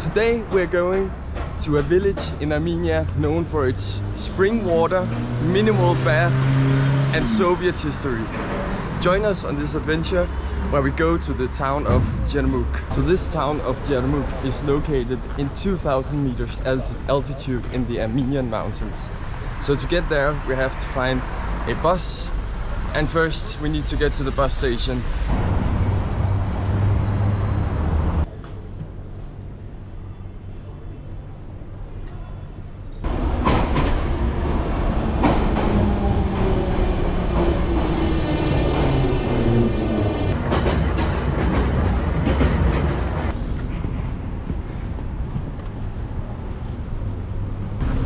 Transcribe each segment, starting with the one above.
today we're going to a village in Armenia known for its spring water, minimal bath and Soviet history. Join us on this adventure where we go to the town of Jermuk. So this town of Jermuk is located in 2000 meters altitude in the Armenian mountains. So to get there we have to find a bus, and first we need to get to the bus station.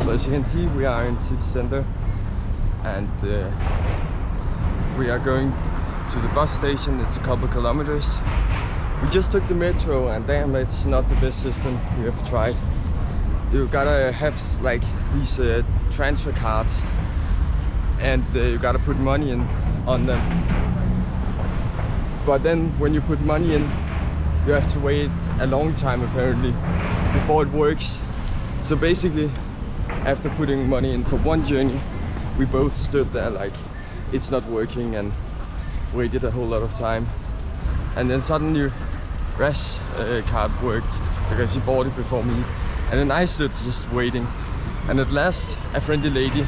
So as you can see, we are in city center, and we are going to the bus station. It's a couple kilometers. We just took the metro, and damn, it's not the best system we have tried. You gotta have like these transfer cards, and you gotta put money in on them. But then when you put money in, you have to wait a long time apparently before it works. So basically, after putting money in for one journey, we both stood there like it's not working and waited a whole lot of time. And then suddenly Ras card worked because he bought it before me. And then I stood just waiting. And at last a friendly lady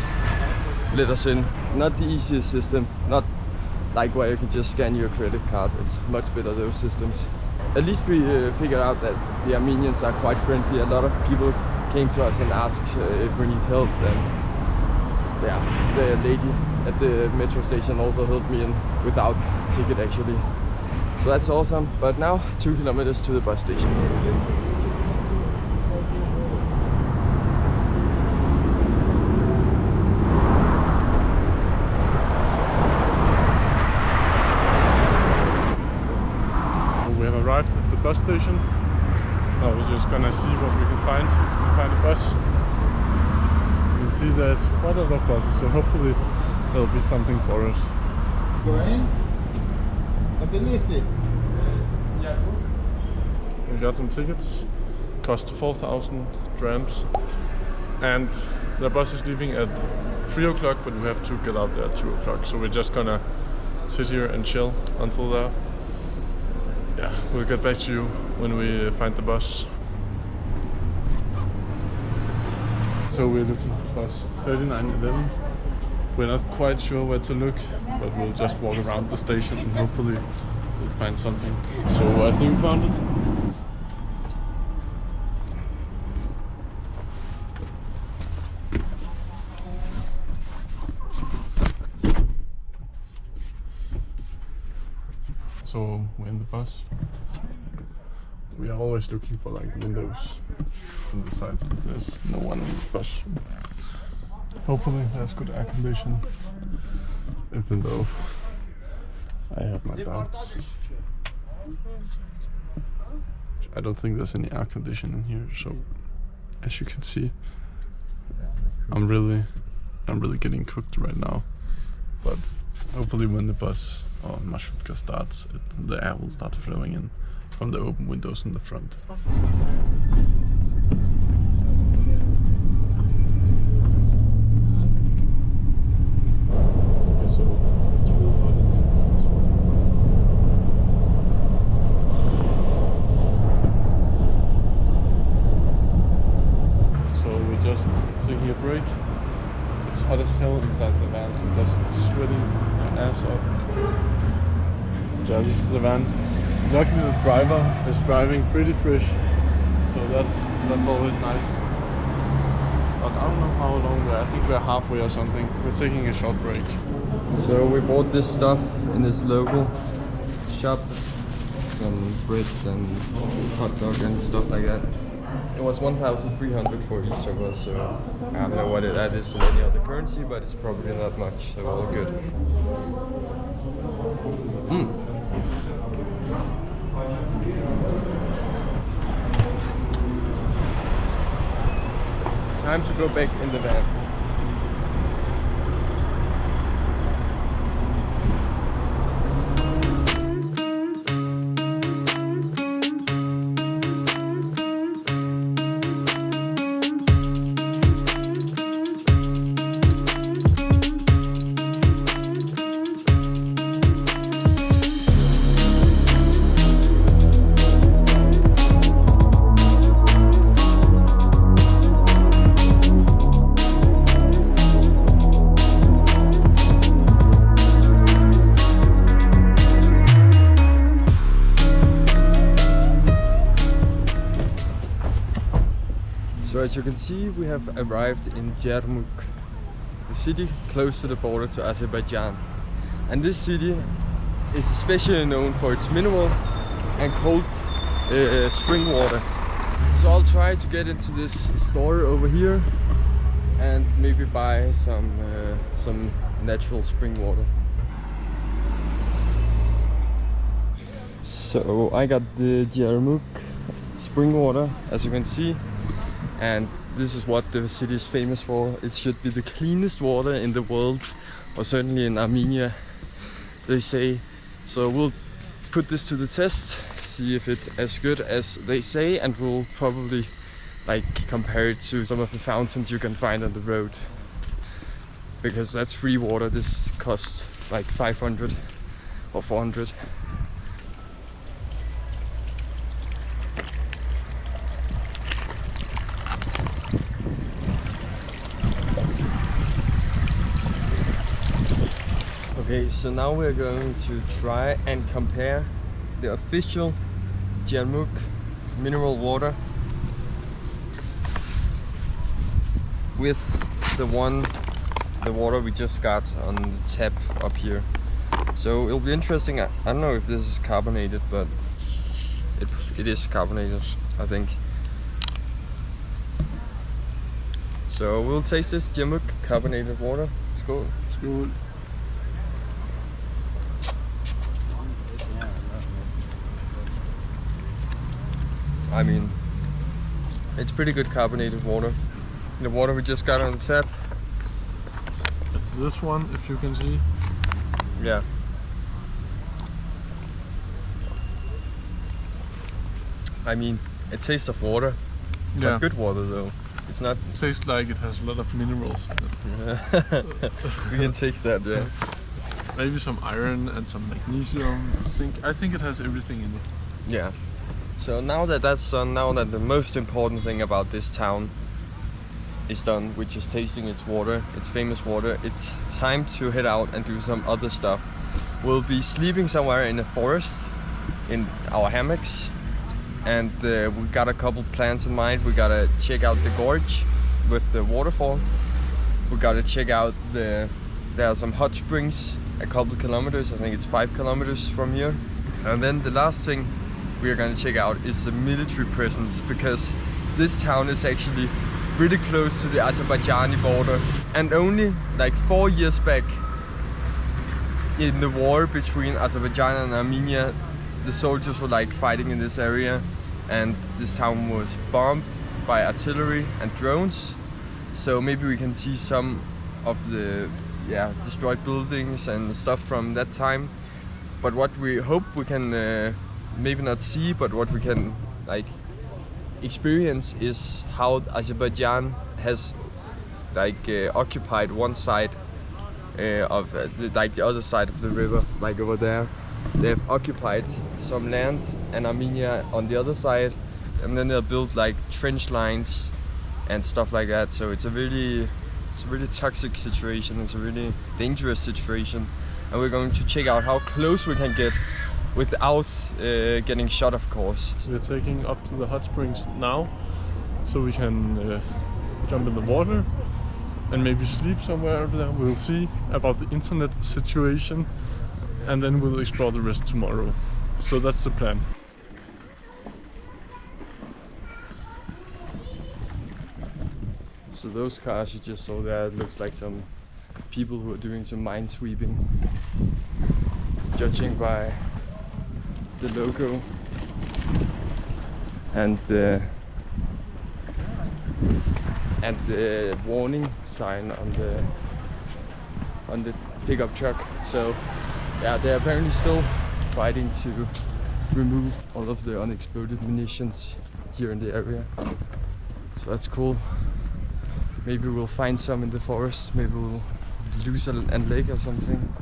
let us in. Not the easiest system, not like where you can just scan your credit card. It's much better, those systems. At least we figured out that the Armenians are quite friendly. A lot of people came to us and asked if we need help, and yeah, the lady at the metro station also helped me in without ticket actually. So that's awesome. But now 2 kilometers to the bus station. We have arrived at the bus station. Now we're just gonna see what we can find. If we can find a bus. You can see there's quite a lot of buses, so hopefully there'll be something for us. We got some tickets. Cost 4,000 drams. And the bus is leaving at 3 o'clock, but we have to get out there at 2 o'clock. So we're just gonna sit here and chill until there. Yeah, we'll get back to you when we find the bus. So we're looking for bus 3911. We're not quite sure where to look, but we'll just walk around the station and hopefully we'll find something. So I think we found it. So we're in the bus. We are always looking for like windows on the side, but there's no one in this bus. Hopefully there's good air conditioning, even though I have my doubts. I don't think there's any air conditioning here, so as you can see, I'm really getting cooked right now. But hopefully when the bus or marshrutka starts, the air will start flowing in from the open windows in the front. Okay, so it's really hot in here. So we're just taking a break. It's hot as hell inside the van. I'm just sweating my ass off. So this is the van. Luckily the driver is driving pretty fresh, so that's always nice. But I don't know how long we're. I think we're halfway or something. We're taking a short break. So we bought this stuff in this local shop, some bread and hot dog and stuff like that. It was 1,300 for each of us, so I don't know what that is in any other currency, but it's probably not much, so all good. Time to go back in the van. So as you can see, we have arrived in Jermuk, the city close to the border to Azerbaijan. And this city is especially known for its mineral and cold spring water. So I'll try to get into this store over here and maybe buy some natural spring water. So I got the Jermuk spring water, as you can see, and this is what the city is famous for. It should be the cleanest water in the world, or certainly in Armenia, they say. So we'll put this to the test, see if it's as good as they say, and we'll probably compare it to some of the fountains you can find on the road, because that's free water. This costs like 500 or 400. Okay, so now we're going to try and compare the official Jermuk mineral water with the water we just got on the tap up here. So it'll be interesting. I don't know if this is carbonated, but it is carbonated, I think. So we'll taste this Jermuk carbonated water. Skål. Skål. I mean, it's pretty good carbonated water. The water we just got on the tap. It's this one, if you can see. Yeah. I mean, it tastes of water. Yeah. But good water though. It's not. It tastes like it has a lot of minerals in it. We can taste that, yeah. Maybe some iron and some magnesium. I think it has everything in it. Yeah. So now that that's done, now that the most important thing about this town is done, which is tasting its water, its famous water, it's time to head out and do some other stuff. We'll be sleeping somewhere in the forest, in our hammocks, and we got a couple plans in mind. We gotta check out the gorge with the waterfall. We gotta check out there are some hot springs a couple kilometers, I think it's 5 kilometers from here. And then the last thing we are going to check out is the military presence, because this town is actually really close to the Azerbaijani border, and only like 4 years back, in the war between Azerbaijan and Armenia, the soldiers were like fighting in this area, and this town was bombed by artillery and drones. So maybe we can see some of the destroyed buildings and stuff from that time. But what we hope we can maybe not see, but what we can experience is how Azerbaijan has occupied one side of the other side of the river, like over there. They have occupied some land, and Armenia on the other side, and then they'll build like trench lines and stuff like that. So it's a really toxic situation. It's a really dangerous situation, and we're going to check out how close we can get without getting shot, of course. We're taking up to the hot springs now, so we can jump in the water and maybe sleep somewhere over there. We'll see about the internet situation, and then we'll explore the rest tomorrow. So that's the plan. So those cars you just saw there, it looks like some people who are doing some mine sweeping, judging by the logo and the warning sign on the pickup truck. So yeah, they're apparently still fighting to remove all of the unexploded munitions here in the area. So that's cool. Maybe we'll find some in the forest. Maybe we'll lose a leg or something.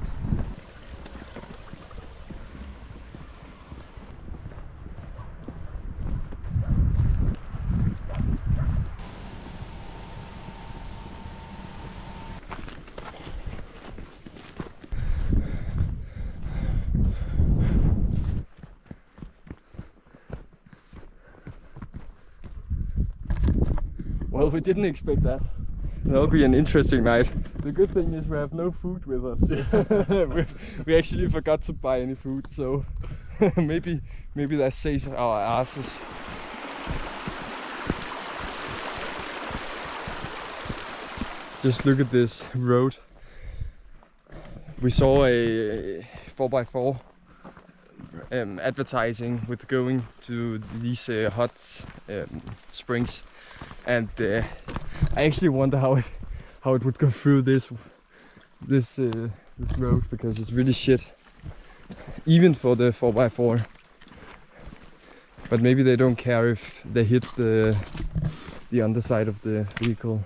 Well, we didn't expect that. That'll be an interesting night. The good thing is we have no food with us. we actually forgot to buy any food, so maybe that saves our asses. Just look at this road. We saw a 4x4 advertising with going to these hot springs, and I actually wonder how it would go through this road, because it's really shit, even for the 4x4. But maybe they don't care if they hit the underside of the vehicle.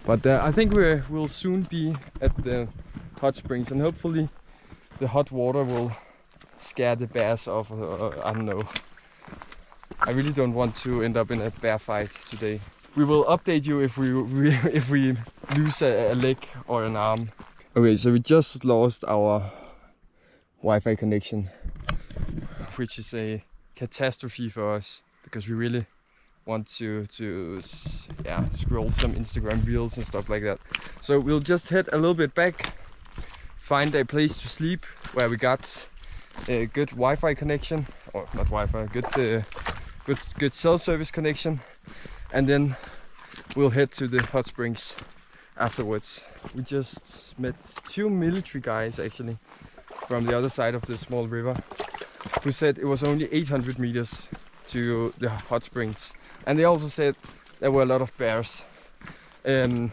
But I think we'll soon be at the hot springs, and hopefully the hot water will scare the bears off. I don't know. I really don't want to end up in a bear fight today. We will update you if we lose a leg or an arm. Okay, so we just lost our Wi-Fi connection, which is a catastrophe for us, because we really want to scroll some Instagram reels and stuff like that. So we'll just head a little bit back, find a place to sleep where we got a good Wi-Fi connection, or not Wi-Fi, good cell service connection, and then we'll head to the hot springs afterwards. We just met 2 military guys actually from the other side of the small river, who said it was only 800 meters to the hot springs. And they also said there were a lot of bears, and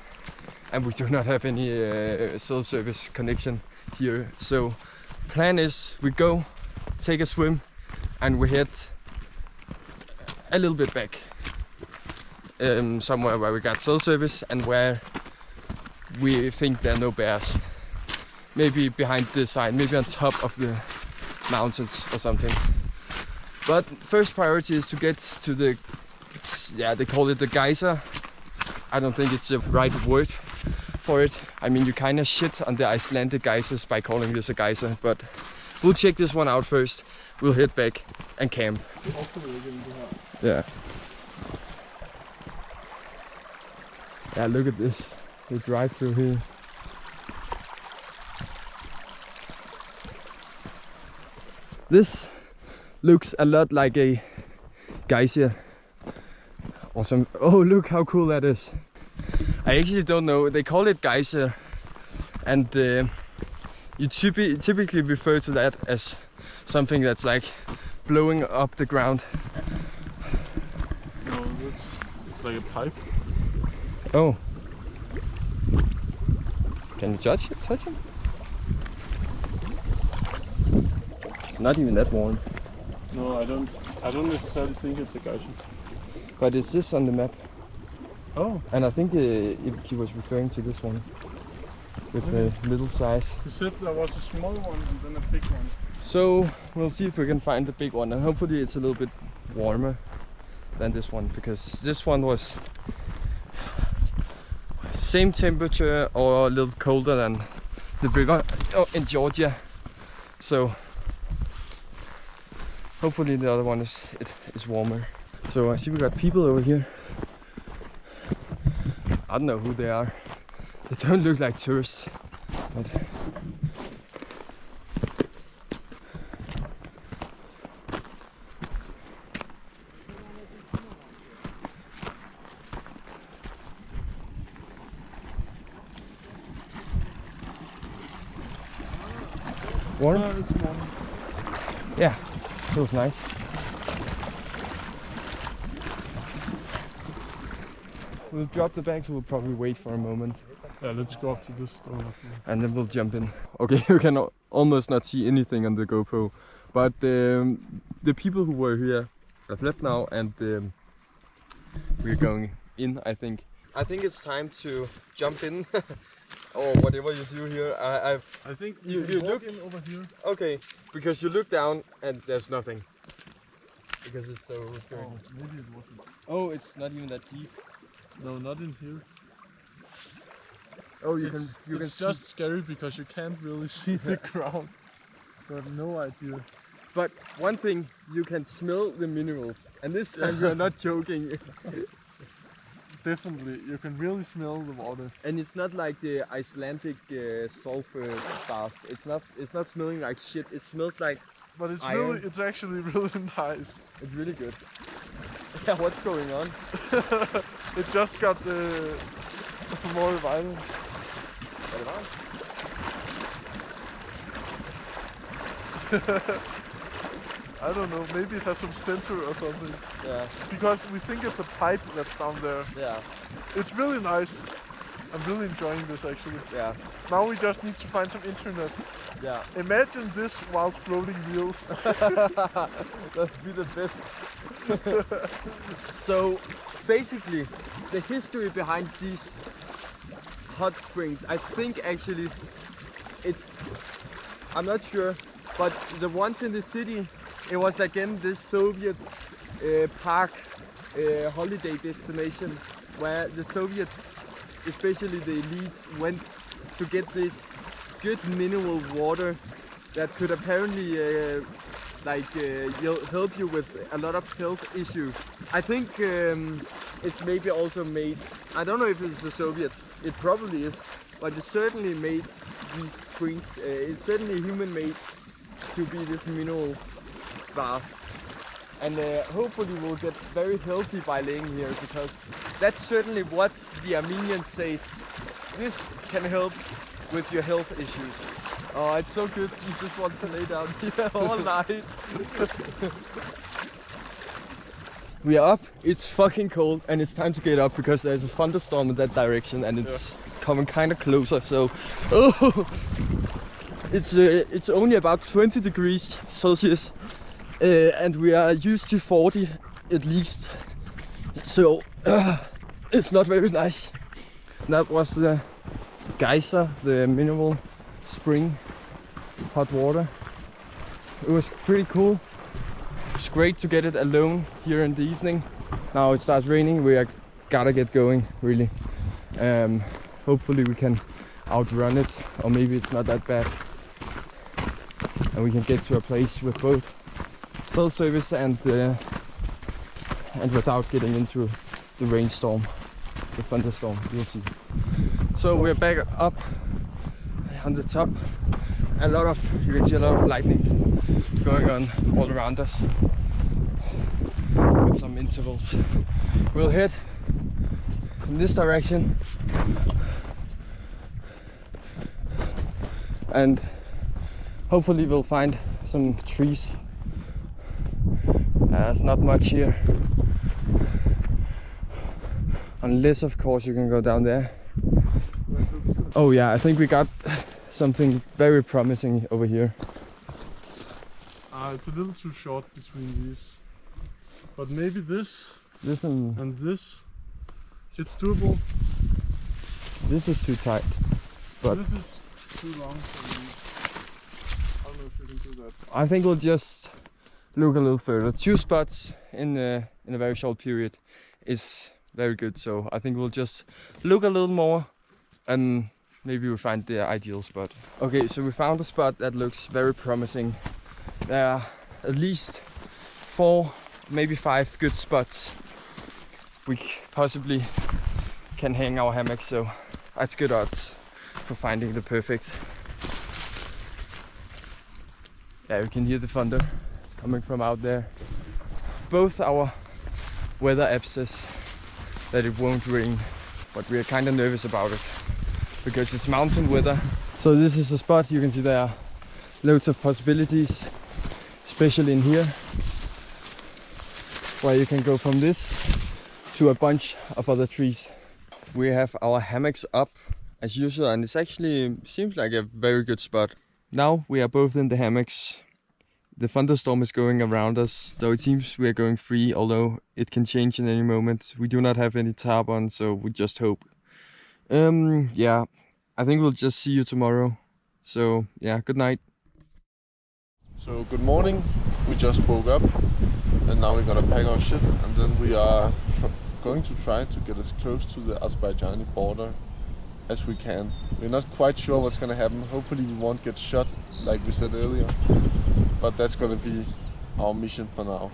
we do not have any cell service connection here. So plan is we go, take a swim, and we head a little bit back, somewhere where we got cell service and where we think there are no bears. Maybe behind this side, maybe on top of the mountains or something. But first priority is to get to the, they call it the geyser. I don't think it's the right word for it. I mean, you kind of shit on the Icelandic geysers by calling this a geyser, but we'll check this one out first. We'll head back and camp. Yeah. Yeah, look at this. The drive through here. This looks a lot like a geyser or some. Oh, look how cool that is. I actually don't know. They call it geyser, and you typically refer to that as something that's like blowing up the ground. No, it's like a pipe. Oh. Can you touch it? It's not even that warm. No, I don't necessarily think it's a geyser. But is this on the map? Oh. And I think he was referring to this one with the little size. He said there was a small one and then a big one. So we'll see if we can find the big one, and hopefully it's a little bit warmer than this one, because this one was same temperature or a little colder than the river in Georgia. So hopefully the other one is warmer. So I see we got people over here. I don't know who they are. They don't look like tourists. But warm? It's warm. Yeah, feels nice. We'll drop the bags, we'll probably wait for a moment. Yeah, let's go up to this stone. And then we'll jump in. Okay, you can almost not see anything on the GoPro. But the people who were here have left now, and we're going in, I think. I think it's time to jump in. Or whatever you do here. I think you walk look in over here. Okay, because you look down and there's nothing. Because it's so dirty. Oh, maybe it wasn't. Oh, it's not even that deep. No, not in here. Oh, It's just scary because you can't really see the ground. You have no idea. But one thing, you can smell the minerals, and this time you are not joking. definitely. You can really smell the water. And it's not like the Icelandic sulfur bath. It's not smelling like shit. It smells like But it's iron. it's actually really nice. It's really good. Yeah, what's going on? It just got more violent. I don't know, maybe it has some sensor or something. Yeah. Because we think it's a pipe that's down there. Yeah. It's really nice. I'm really enjoying this actually. Yeah. Now we just need to find some internet. Yeah. Imagine this whilst floating wheels. That'd be the best. So basically the history behind these hot springs, I think actually I'm not sure, but the ones in the city, it was again this Soviet park holiday destination where the Soviets, especially the elite, went to get this good mineral water that could apparently help you with a lot of health issues. I think it's maybe also made, I don't know if it's the Soviets, it probably is, but it certainly made these springs, it's certainly human made to be this mineral bath. And hopefully we'll get very healthy by laying here, because that's certainly what the Armenians say. This can help with your health issues. Oh, it's so good. You just want to lay down here all night. We are up. It's fucking cold and it's time to get up because there's a thunderstorm in that direction and it's coming kind of closer. So, it's only about 20 degrees Celsius. And we are used to 40 at least, so it's not very nice. That was the geyser, the mineral spring hot water. It was pretty cool. It's great to get it alone here in the evening. Now it starts raining, we are gotta get going really. Hopefully we can outrun it, or maybe it's not that bad. And we can get to a place with both cell service and without getting into the rainstorm, the thunderstorm. You'll see. So we're back up on the top. You can see a lot of lightning going on all around us with some intervals. We'll head in this direction and hopefully we'll find some trees. There's not much here, unless of course you can go down there. Oh yeah, I think we got something very promising over here. It's a little too short between these, but maybe this and this, it's doable. This is too tight, but this is too long for these. I don't know if you can do that. I think we'll just look a little further. 2 spots in a very short period is very good, so I think we'll just look a little more and maybe we'll find the ideal spot. Okay, so we found a spot that looks very promising. There are at least 4, maybe 5 good spots we possibly can hang our hammock, so that's good odds for finding the perfect. Yeah, you can hear the thunder. It's coming from out there. Both our weather apps says that it won't rain, but we are kind of nervous about it because it's mountain weather. So this is a spot, you can see there are loads of possibilities, especially in here, where you can go from this to a bunch of other trees. We have our hammocks up as usual, and it actually seems like a very good spot. Now we are both in the hammocks. The thunderstorm is going around us, so it seems we are going free, although it can change in any moment. We do not have any tarp on, so we just hope. Yeah, I think we'll just see you tomorrow. So yeah, good night. So good morning, we just woke up and now we're gonna pack our shit and then we are going to try to get as close to the Azerbaijani border as we can. We're not quite sure what's gonna happen. Hopefully we won't get shot like we said earlier, but that's gonna be our mission for now.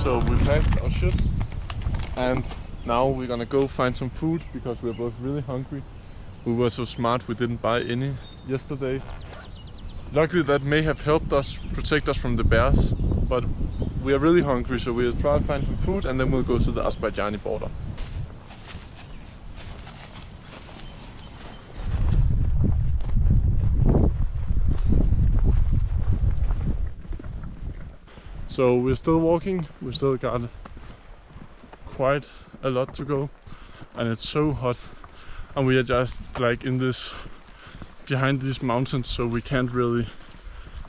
So we packed our shit and now we're gonna go find some food because we're both really hungry. We were so smart we didn't buy any yesterday. Luckily that may have helped us protect us from the bears, but we are really hungry, so we'll try to find some food and then we'll go to the Azerbaijani border. So we're still walking, we still got quite a lot to go and it's so hot and we are just like in this, behind these mountains, so we can't really,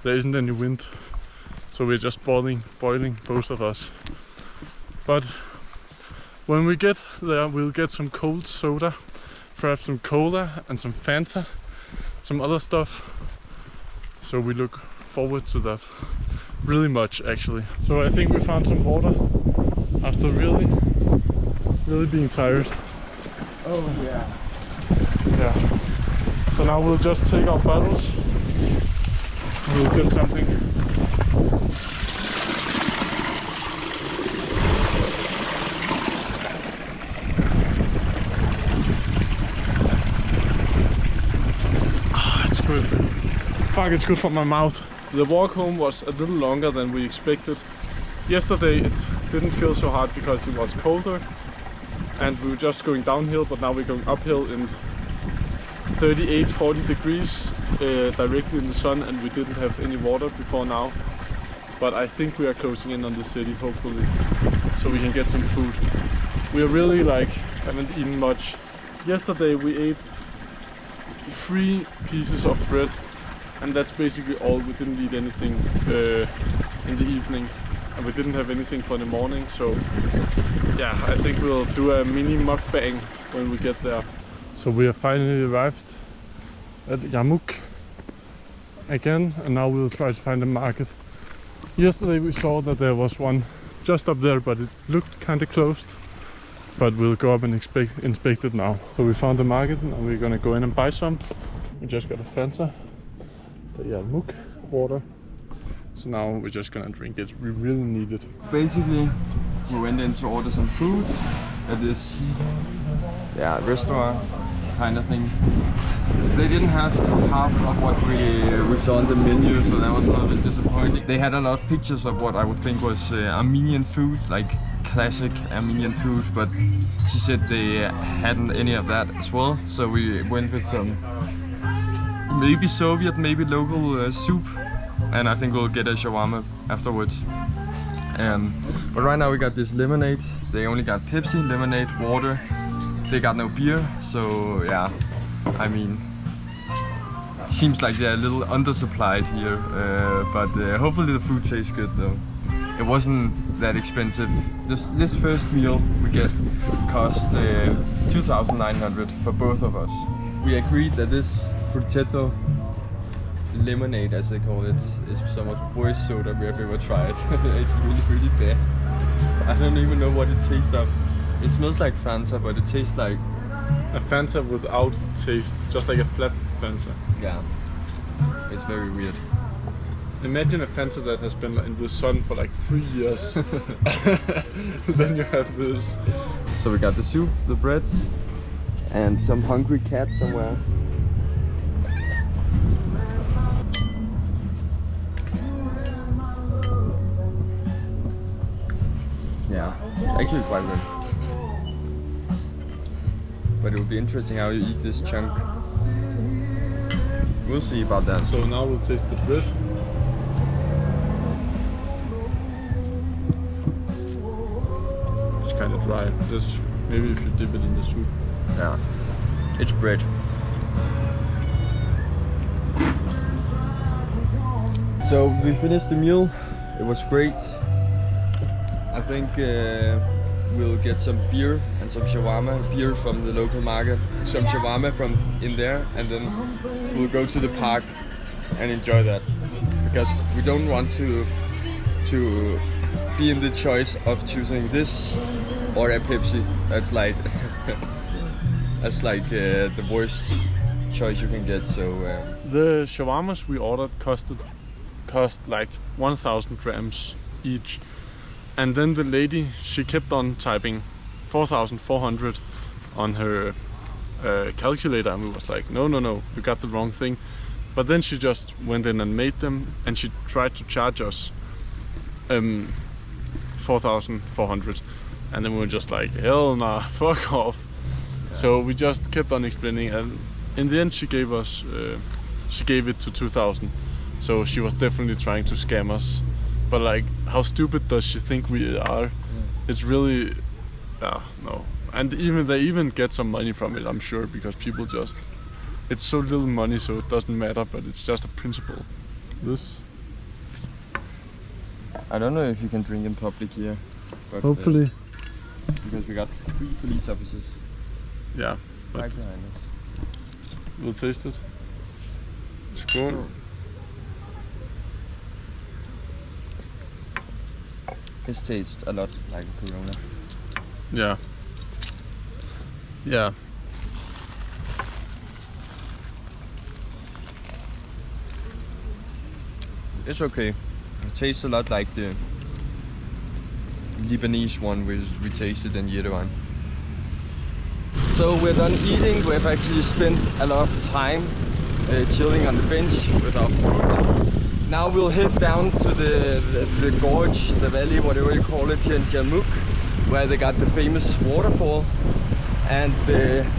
there isn't any wind, so we're just boiling both of us. But when we get there we'll get some cold soda, perhaps some cola and some Fanta, some other stuff, so we look forward to that really much actually. So I think we found some water after really being tired. Oh yeah. Yeah. So now we'll just take our bottles. We'll get something. Ah, it's good. Fuck, it's good for my mouth. The walk home was a little longer than we expected. Yesterday it didn't feel so hard because it was colder and we were just going downhill, but now we're going uphill in 38-40 degrees directly in the sun, and we didn't have any water before now. But I think we are closing in on the city, hopefully, so we can get some food. We are really haven't eaten much. Yesterday we ate 3 pieces of bread, and that's basically all. We didn't eat anything in the evening, and we didn't have anything for the morning, so yeah, I think we'll do a mini mukbang when we get there. So we have finally arrived at Jermuk again, and now we'll try to find a market. Yesterday we saw that there was one just up there, but it looked kind of closed. But we'll go up and inspect it now. So we found the market and we're gonna go in and buy some. We just got a Fanta, the Jermuk water. So now we're just gonna drink it. We really need it. Basically, we went in to order some food at this restaurant kind of thing. They didn't have half of what we saw on the menu, so that was a little bit disappointing. They had a lot of pictures of what I would think was Armenian food, like classic Armenian food, but she said they hadn't any of that as well. So we went with some maybe Soviet, maybe local soup, and I think we'll get a shawarma afterwards. But right now we got this lemonade. They only got Pepsi, lemonade, water. They got no beer, so yeah, I mean, it seems like they're a little undersupplied here, but hopefully the food tastes good though. It wasn't that expensive. This first meal we get cost 2,900 for both of us. We agreed that this frutetto lemonade, as they call it, is some of the worst soda we have ever tried. It's really bad. I don't even know what it tastes of. It smells like Fanta, but it tastes like a Fanta without taste, just like a flat Fanta. Yeah, it's very weird. Imagine a Fanta that has been in the sun for like 3 years. Then you have this. So we got the soup, the breads, and some hungry cat somewhere. Yeah, actually quite good. But it will be interesting how you eat this chunk. We'll see about that. So now we'll taste the bread. It's kind of dry. Just maybe if you dip it in the soup. Yeah, it's bread. So we finished the meal. It was great. I think we'll get some beer and some shawarma, beer from the local market, some shawarma from in there, and then we'll go to the park and enjoy that, because we don't want to be in the choice of choosing this or a Pepsi. That's like the worst choice you can get. So the shawarmas we ordered cost like 1,000 grams each. And then the lady, she kept on typing 4,400 on her calculator, and we was like, no, you got the wrong thing. But then she just went in and made them, and she tried to charge us 4,400, and then we were just like, hell nah, fuck off. Yeah. So we just kept on explaining, and in the end she gave us she gave it to 2,000. So she was definitely trying to scam us. But like, how stupid does she think we are? Yeah. It's really, no. And they even get some money from it, I'm sure, because people just, it's so little money, so it doesn't matter, but it's just a principle. This, I don't know if you can drink in public here. But, hopefully. Because we got 3 police officers. Yeah. Right behind us. We'll taste it. Skål. Oh. This tastes a lot like a Corona. Yeah. Yeah. It's okay. It tastes a lot like the Lebanese one we tasted in Yerevan. So we're done eating. We've actually spent a lot of time chilling on the bench with our food. Now we'll head down to the gorge, the valley, whatever you call it, here in Jermuk, where they got the famous waterfall, and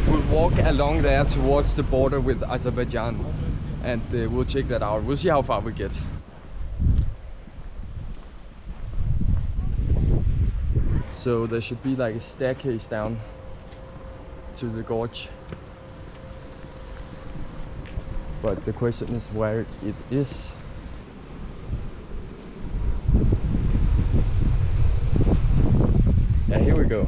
we'll walk along there towards the border with Azerbaijan, and we'll check that out. We'll see how far we get. So there should be like a staircase down to the gorge, but the question is where it is. Yeah, here we go.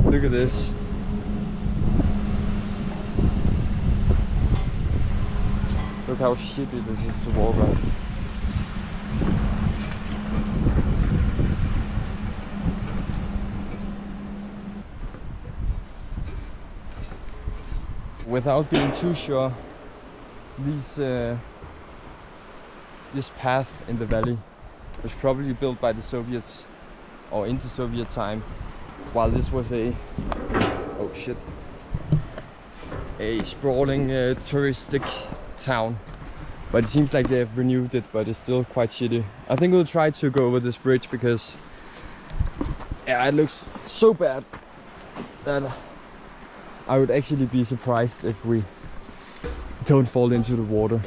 Look at this. Look how shitty this is to walk on. Without being too sure, this path in the valley was probably built by the Soviets, or in the Soviet time, while this was a sprawling touristic town. But it seems like they have renewed it, but it's still quite shitty. I think we'll try to go over this bridge because it looks so bad that I would actually be surprised if we don't fall into the water.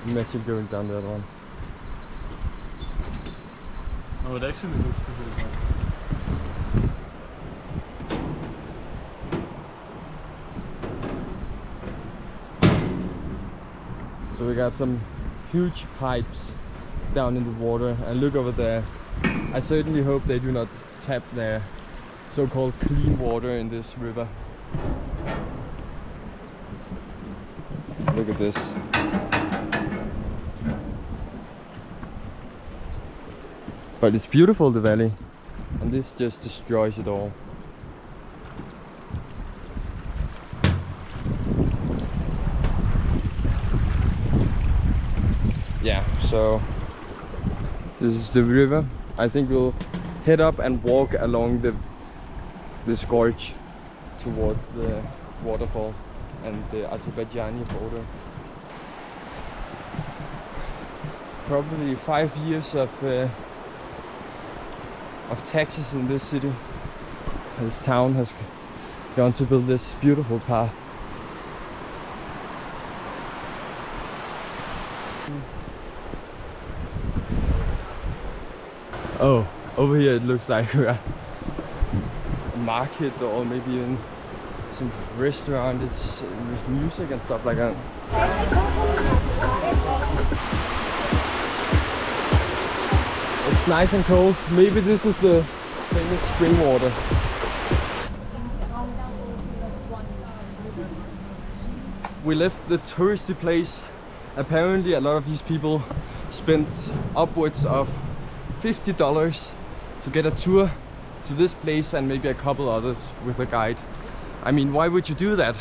Imagine going down that one. Oh, it actually looks pretty good. So we got some huge pipes down in the water, and look over there. I certainly hope they do not tap their so-called clean water in this river. Look at this. But it's beautiful, the valley, and this just destroys it all. Yeah, so this is the river. I think we'll head up and walk along this gorge towards the waterfall and the Azerbaijani border. Probably 5 years of taxes in this city. This town has gone to build this beautiful path. Oh, over here it looks like a market, or maybe even some restaurant. It's with music and stuff like that. It's nice and cold. Maybe this is the famous spring water. We left the touristy place apparently a lot of these people spent upwards of $50 to get a tour to this place and maybe a couple others with a guide. I mean, why would you do that?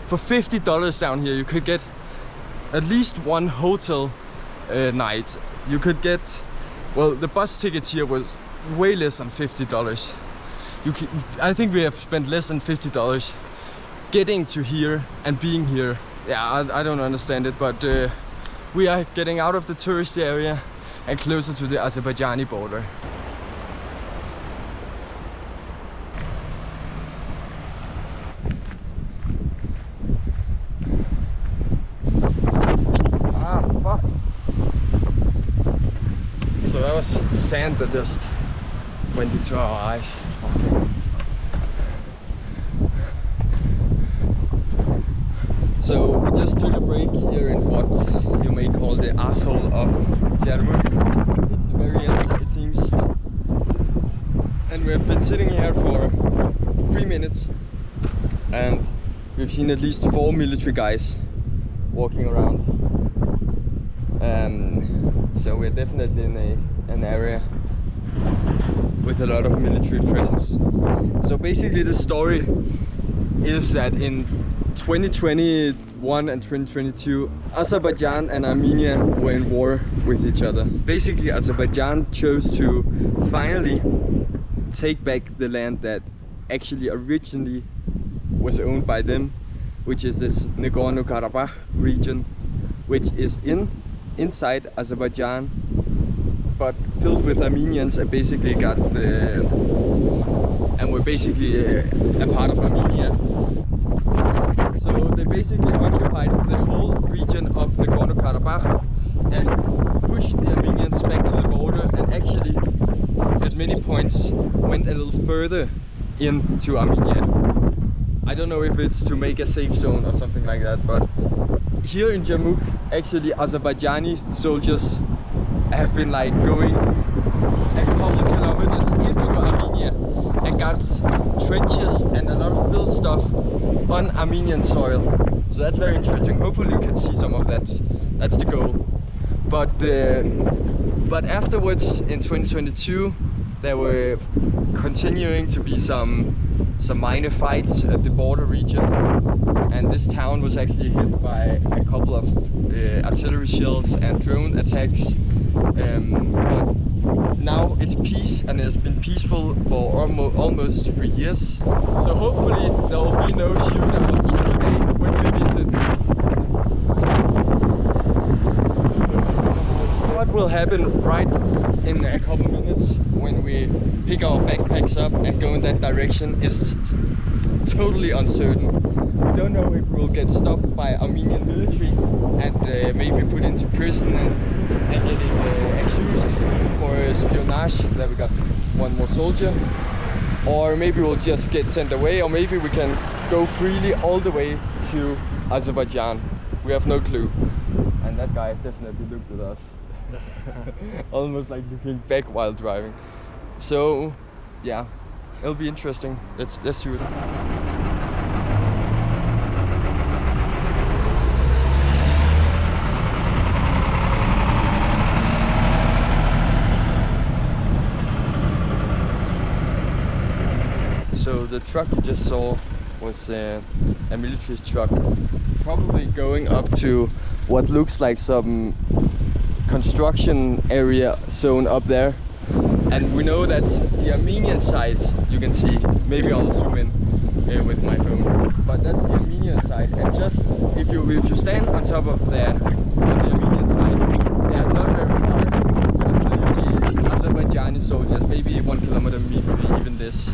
For $50 down here you could get at least one hotel night. You could get, well, the bus tickets here was way less than $50. I think we have spent less than $50 getting to here and being here. Yeah, I don't understand it, but we are getting out of the tourist area and closer to the Azerbaijani border. Ah, fuck. So that was sand that just went into our eyes. Okay. So we just took a break here in what you may call the asshole of Jermuk. It's the very end, it seems. And we have been sitting here for 3 minutes and we've seen at least 4 military guys walking around. So we're definitely in an area with a lot of military presence. So basically the story is that in 2021 and 2022, Azerbaijan and Armenia were in war with each other. Basically, Azerbaijan chose to finally take back the land that actually originally was owned by them, which is this Nagorno-Karabakh region, which is inside Azerbaijan, but filled with Armenians, and basically were basically a part of Armenia. So they basically occupied the whole region of Nagorno-Karabakh and pushed the Armenians back to the border, and actually at many points went a little further into Armenia. I don't know if it's to make a safe zone or something like that, but here in Jermuk, actually Azerbaijani soldiers have been like going a couple kilometers into Armenia and got trenches and a lot of built stuff on Armenian soil. So that's very interesting. Hopefully you can see some of that. That's the goal. But afterwards in 2022 there were continuing to be some minor fights at the border region, and this town was actually hit by a couple of artillery shells and drone attacks. But now it's peace, and it has been peaceful for almost 3 years. So hopefully there will be no shootouts today when we visit. What will happen right in a couple minutes when we pick our backpacks up and go in that direction is totally uncertain. We don't know if we'll get stopped by Armenian military and maybe put into prison and getting accused for espionage. There we got one more soldier. Or maybe we'll just get sent away, or maybe we can go freely all the way to Azerbaijan. We have no clue. And that guy definitely looked at us. Almost like looking back while driving. So yeah, it'll be interesting. Let's do it. So the truck you just saw was a military truck, probably going up to what looks like some construction area zone up there. And we know that the Armenian side, you can see, maybe I'll zoom in with my phone, but that's the Armenian side. And just if you stand on top of there on the Armenian side, they are not very far until you see Azerbaijani soldiers, maybe 1 kilometer, maybe even this.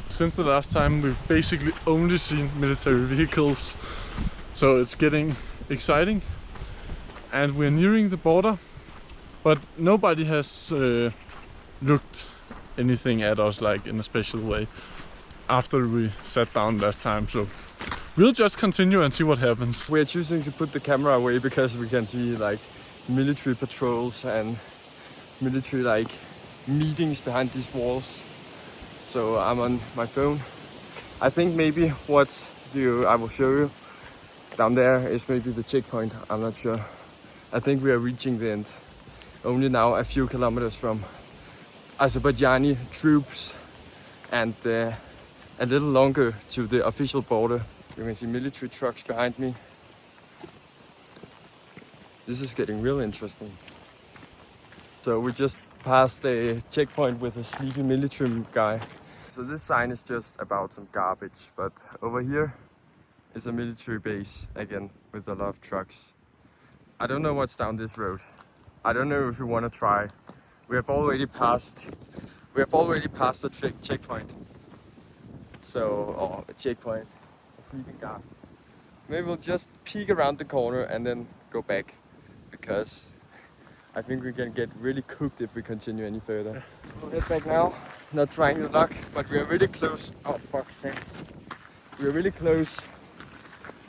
Since the last time we've basically only seen military vehicles, so it's getting exciting, and we're nearing the border, but nobody has looked anything at us like in a special way after we sat down last time, so we'll just continue and see what happens. We're choosing to put the camera away because we can see like military patrols and military like meetings behind these walls. So I'm on my phone. I think maybe what I will show you Down there is maybe the checkpoint, I'm not sure. I think we are reaching the end. Only now a few kilometers from Azerbaijani troops and a little longer to the official border. You can see military trucks behind me. This is getting really interesting. So we just passed a checkpoint with a sleepy military guy. So this sign is just about some garbage, but over here is a military base again with a lot of trucks. I don't know what's down this road. I don't know if we want to try. We have already passed a checkpoint. So, or a checkpoint, a sleeping guard. Maybe we'll just peek around the corner and then go back, because I think we're gonna get really cooked if we continue any further. So we'll head back now. Not trying the luck, but we are really close. Oh fuck's sake. We are really close.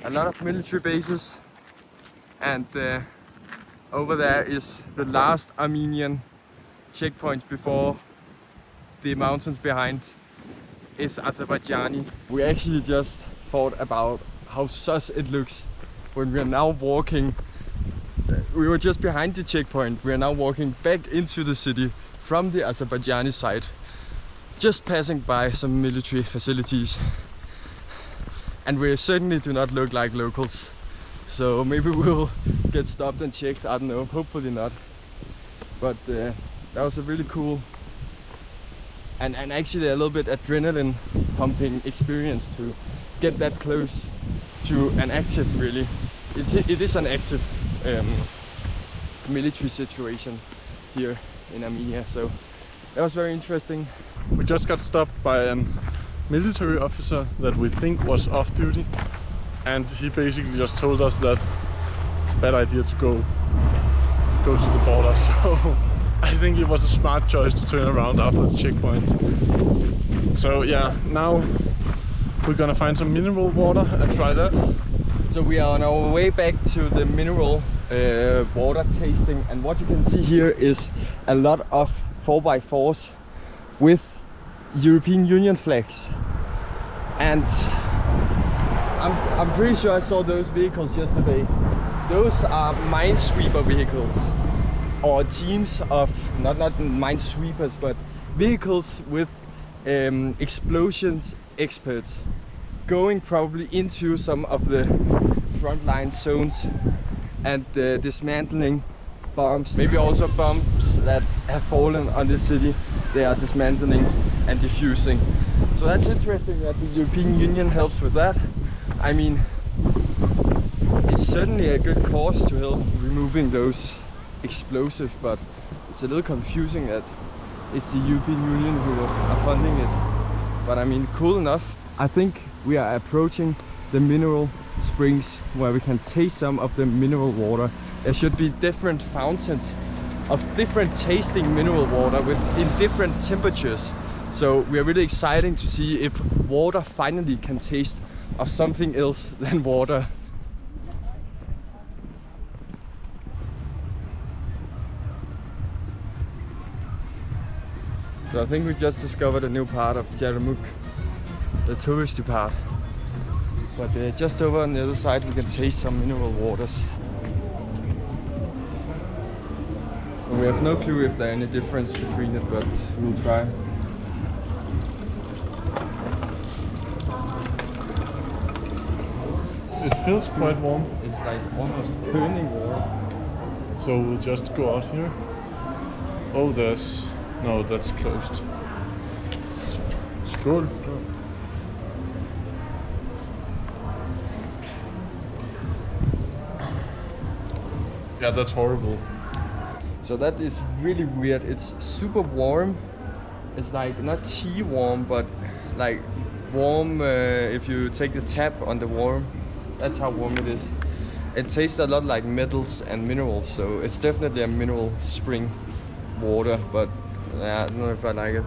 A lot of military bases, and over there is the last Armenian checkpoint before the mountains behind is Azerbaijani. We actually just thought about how sus it looks when we are now walking. We were just behind the checkpoint. We are now walking back into the city from the Azerbaijani side, just passing by some military facilities. And we certainly do not look like locals. So maybe we'll get stopped and checked, I don't know, hopefully not. But that was a really cool and actually a little bit adrenaline pumping experience to get that close to an active, really. It is an active military situation here in Armenia, so that was very interesting. We just got stopped by a military officer that we think was off duty, and he basically just told us that it's a bad idea to go to the border. So I think it was a smart choice to turn around after the checkpoint. So yeah, now we're gonna find some mineral water and try that. So we are on our way back to the mineral water tasting, and what you can see here is a lot of 4x4s with European Union flags. And I'm pretty sure I saw those vehicles yesterday. Those are minesweeper vehicles, or teams of not minesweepers, but vehicles with explosions experts going probably into some of the frontline zones and dismantling bombs, maybe also bombs that have fallen on the city. They are dismantling and defusing. So that's interesting that the European Union helps with that. I mean, it's certainly a good cause to help removing those explosives, but it's a little confusing that it's the European Union who are funding it. But I mean, cool enough. I think we are approaching the mineral springs where we can taste some of the mineral water. There should be different fountains of different tasting mineral water in different temperatures. So we are really excited to see if water finally can taste of something else than water. So I think we just discovered a new part of Jermuk, the touristy part. But just over on the other side we can taste some mineral waters. And we have no clue if there any difference between it, but we'll try. It feels quite warm. It's like almost burning warm. So we'll just go out here. Oh, no, that's closed. Skål. Yeah, that's horrible. So that is really weird. It's super warm. It's like not tea warm, but like warm if you take the tap on the warm. That's how warm it is. It tastes a lot like metals and minerals, so it's definitely a mineral spring water, but I don't know if I like it.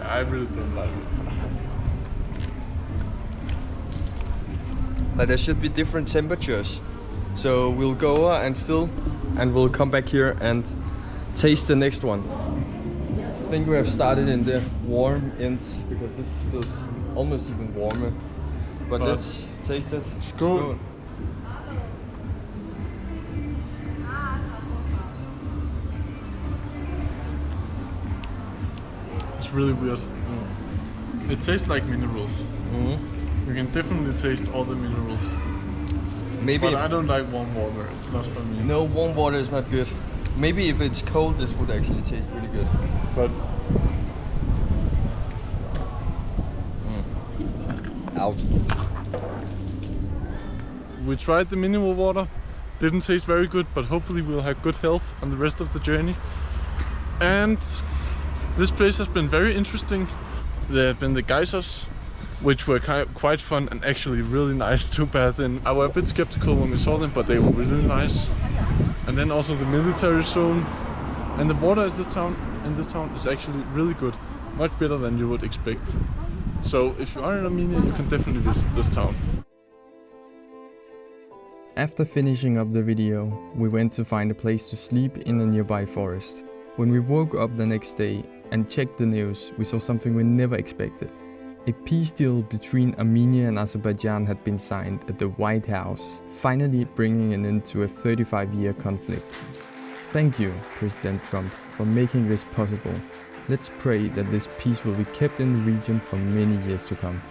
I really don't like it. But there should be different temperatures. So we'll go over and fill, and we'll come back here and taste the next one. think we have started in the warm end because this feels almost even warmer. But let's taste it. Skål. It's really weird. It tastes like minerals. You can definitely taste all the minerals. Maybe. But I don't like warm water. It's not for me. No, warm water is not good. Maybe if it's cold, this would actually taste really good. But Out. we tried the mineral water. Didn't taste very good, but hopefully we'll have good health on the rest of the journey. And this place has been very interesting. There have been the geysers, which were quite fun and actually really nice to bath in. I was a bit skeptical when we saw them, but they were really nice. And then also the military zone. And the water in this town is actually really good. Much better than you would expect. So if you are in Armenia, you can definitely visit this town. After finishing up the video, we went to find a place to sleep in a nearby forest. When we woke up the next day and checked the news, we saw something we never expected. A peace deal between Armenia and Azerbaijan had been signed at the White House, finally bringing an end to a 35-year conflict. Thank you, President Trump, for making this possible. Let's pray that this peace will be kept in the region for many years to come.